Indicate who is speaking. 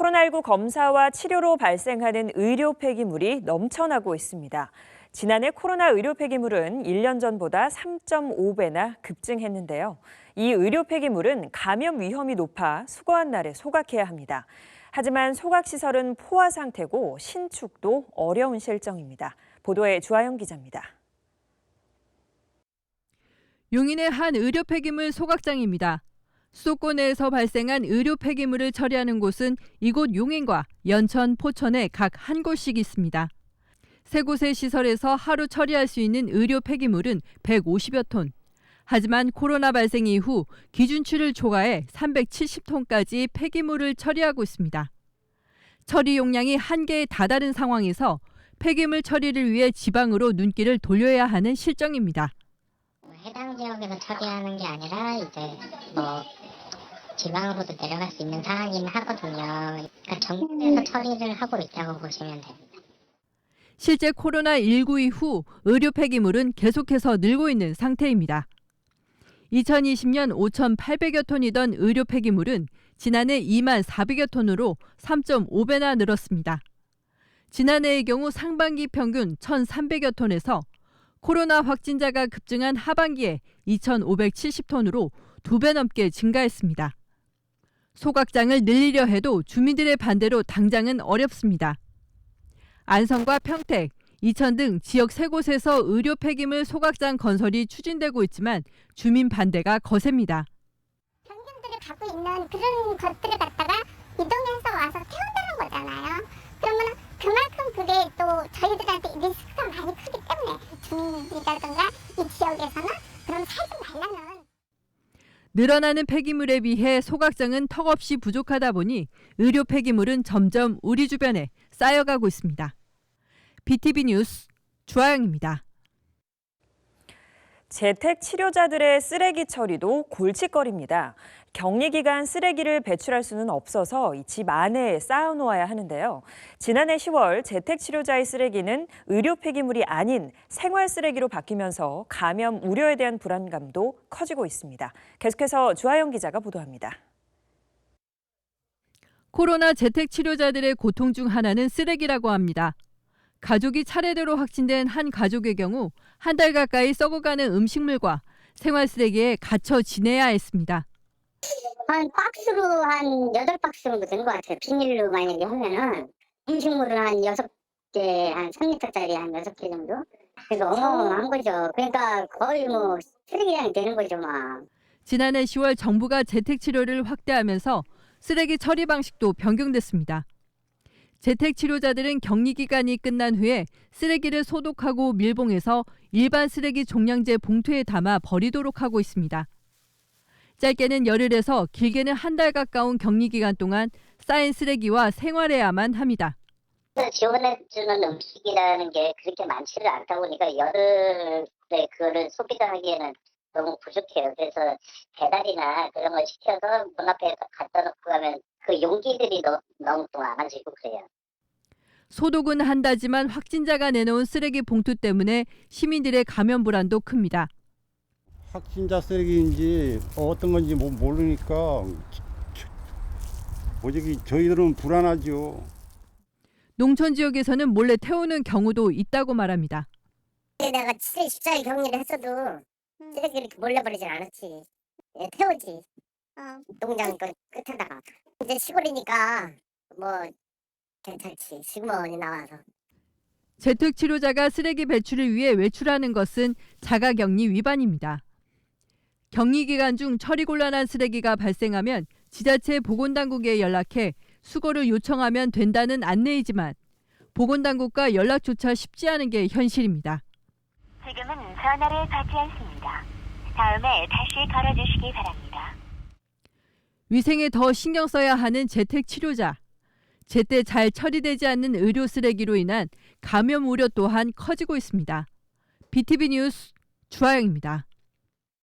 Speaker 1: 코로나19 검사와 치료로 발생하는 의료 폐기물이 넘쳐나고 있습니다. 지난해 코로나 의료 폐기물은 1년 전보다 3.5배나 급증했는데요. 이 의료 폐기물은 감염 위험이 높아 수거한 날에 소각해야 합니다. 하지만 소각시설은 포화 상태고 신축도 어려운 실정입니다. 보도에 주하영 기자입니다.
Speaker 2: 용인의 한 의료 폐기물 소각장입니다. 수도권 내에서 발생한 의료 폐기물을 처리하는 곳은 이곳 용인과 연천, 포천에 각 한 곳씩 있습니다. 세 곳의 시설에서 하루 처리할 수 있는 의료 폐기물은 150여 톤. 하지만 코로나 발생 이후 기준치를 초과해 370톤까지 폐기물을 처리하고 있습니다. 처리 용량이 한계에 다다른 상황에서 폐기물 처리를 위해 지방으로 눈길을 돌려야 하는 실정입니다.
Speaker 3: 해당 지역에서 처리하는 게 아니라 이제 지방으로도 내려갈 수 있는 상황이긴 하거든요. 그러니까 전국에서 처리를 하고 있다고 보시면 됩니다.
Speaker 2: 실제 코로나19 이후 의료 폐기물은 계속해서 늘고 있는 상태입니다. 2020년 5,800여 톤이던 의료 폐기물은 지난해 2만 400여 톤으로 3.5배나 늘었습니다. 지난해의 경우 상반기 평균 1,300여 톤에서 코로나 확진자가 급증한 하반기에 2,570톤으로 2배 넘게 증가했습니다. 소각장을 늘리려 해도 주민들의 반대로 당장은 어렵습니다. 안성과 평택, 이천 등 지역 3곳에서 의료 폐기물 소각장 건설이 추진되고 있지만 주민 반대가 거셉니다.
Speaker 4: 평균들이 갖고 있는 그런 것들을 갖다가 이동해서 와서 태운다는 거잖아요. 그러면 그만큼 그게 또 저희들한테 리스크가 많이 크기 때문에 주민이라든가 이 지역에서는 그럼 살지 말라는.
Speaker 2: 늘어나는 폐기물에 비해 소각장은 턱없이 부족하다 보니 의료 폐기물은 점점 우리 주변에 쌓여가고 있습니다. BTV 뉴스 주하영입니다.
Speaker 1: 재택 치료자들의 쓰레기 처리도 골칫거리입니다. 격리 기간 쓰레기를 배출할 수는 없어서 집 안에 쌓아놓아야 하는데요. 지난해 10월 재택 치료자의 쓰레기는 의료 폐기물이 아닌 생활 쓰레기로 바뀌면서 감염 우려에 대한 불안감도 커지고 있습니다. 계속해서 주하영 기자가 보도합니다.
Speaker 2: 코로나 재택 치료자들의 고통 중 하나는 쓰레기라고 합니다. 가족이 차례대로 확진된 한 가족의 경우 한 달 가까이 썩어가는 음식물과 생활 쓰레기에 갇혀 지내야 했습니다.
Speaker 3: 한 박스로 한 8박스 정도 된 것 같아요. 비닐로 만약에 하면은 음식물은 한 6개, 한 3리터짜리 한 6개 정도? 그래서 어마어마한 거죠. 그러니까 거의 쓰레기량이 되는 거죠, 막.
Speaker 2: 지난해 10월 정부가 재택 치료를 확대하면서 쓰레기 처리 방식도 변경됐습니다. 재택 치료자들은 격리 기간이 끝난 후에 쓰레기를 소독하고 밀봉해서 일반 쓰레기 종량제 봉투에 담아 버리도록 하고 있습니다. 짧게는 열흘에서 길게는 한 달 가까운 격리 기간 동안 쌓인 쓰레기와 생활해야만 합니다.
Speaker 3: 지원해주는 음식이라는 게 그렇게 많지를 않다 보니까 열흘에 그거를 소비하기에는 너무 부족해요. 그래서 배달이나 그런 걸 시켜서 문 앞에 갖다 놓고 가면 그 용기들이 너무 또 많아지고 그래요.
Speaker 2: 소독은 한다지만 확진자가 내놓은 쓰레기 봉투 때문에 시민들의 감염 불안도 큽니다.
Speaker 5: 확진자 쓰레기인지 어떤 건지 모르니까 저희들은 불안하죠.
Speaker 2: 농촌 지역에서는 몰래 태우는 경우도 있다고 말합니다.
Speaker 4: 내가 십자가 격리를 했어도 쓰레기를 이렇게 몰래 버리진 않았지. 태우지. 농장 끝에다가. 이제 시골이니까 괜찮지. 시그머니 나와서.
Speaker 2: 재택 치료자가 쓰레기 배출을 위해 외출하는 것은 자가격리 위반입니다. 격리 기간 중 처리 곤란한 쓰레기가 발생하면 지자체 보건당국에 연락해 수거를 요청하면 된다는 안내이지만 보건당국과 연락조차 쉽지 않은 게 현실입니다.
Speaker 6: 지금은 전화를 받지 않습니다. 다음에 다시 걸어주시기 바랍니다.
Speaker 2: 위생에 더 신경 써야 하는 재택 치료자. 제때 잘 처리되지 않는 의료 쓰레기로 인한 감염 우려 또한 커지고 있습니다. BTV 뉴스 주하영입니다.